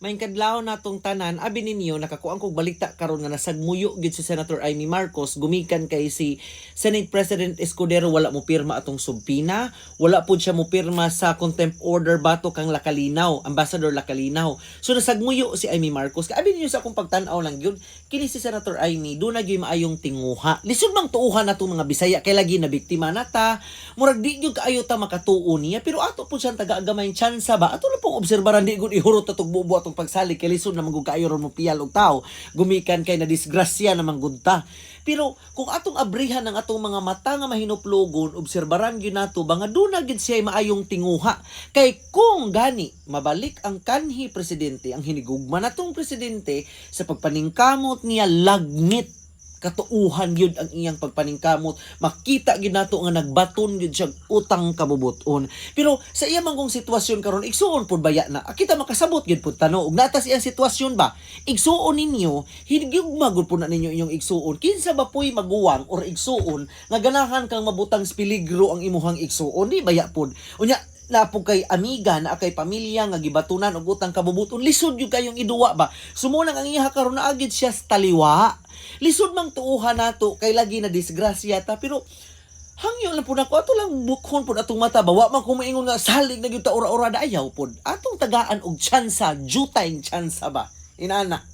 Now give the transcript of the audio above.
May kadlaw natong tanan abi ninyo nakakuan kog balikta karon nga nasagmuyo gid si Senator Amy Marcos gumikan kay si Senate President Escudero wala mo pirma atong subpina, wala pud siya mo pirma sa contempt order bato kang Lakalinaw, Ambassador Lakalinaw. So nasagmuyo si Amy Marcos. Abi ninyo sa akong pagtan-aw lang gyud kini si Senator Amy do na gyud maayong tinguha. Lisod mang tuuhan natong mga Bisaya kay lagi na biktima nata. Murag di gyud kaayo ta makatuo niya pero ato pud siyang taga-agamay tsansa ba. Ato na pong obserbaran di gud ihurot atong bubo atong pagsali kay lisod na magug kaayo ron mo piyal og tao gumikan kay na disgrasya na manggudta. Pero kung atong abrihan ng atong mga mata nga mahinuplogon obserbaran gyud nato ba nga duna gyud siya maayong tinguha kay kung gani mabalik ang kanhi presidente ang hinigugma natong presidente sa pagpaningkamot niya lagmit katuuhan gyud ang iyang pagpaningkamot makita gyud nato nga nagbaton gyud siya utang kabubuton pero sa iya mangkong sitwasyon karon igsuon pud baya na kita makasabot gyud pud tano ug natas iyang sitwasyon ba igsuon ninyo hinigugma gud pud na ninyo inyong igsuon kinsa ba puy maguwang or igsuon nga ganahan kang mabutang peligro ang imuhang igsuon di baya pud unya na po kay amiga na kay pamilya nga gibatunan og utang kabubuton lisod gyud kayong iduwa ba sumunang ang iya karon na agid siya sa taliwa lisod mang tuuhan nato kay lagi na disgrasya ta pero hangyo lang po nako ato lang bukhon po atong mata bawa man kumaingon nga salig na gyud ta ora-ora dayaw pod atong tagaan og tsansa jutay tsansa ba inana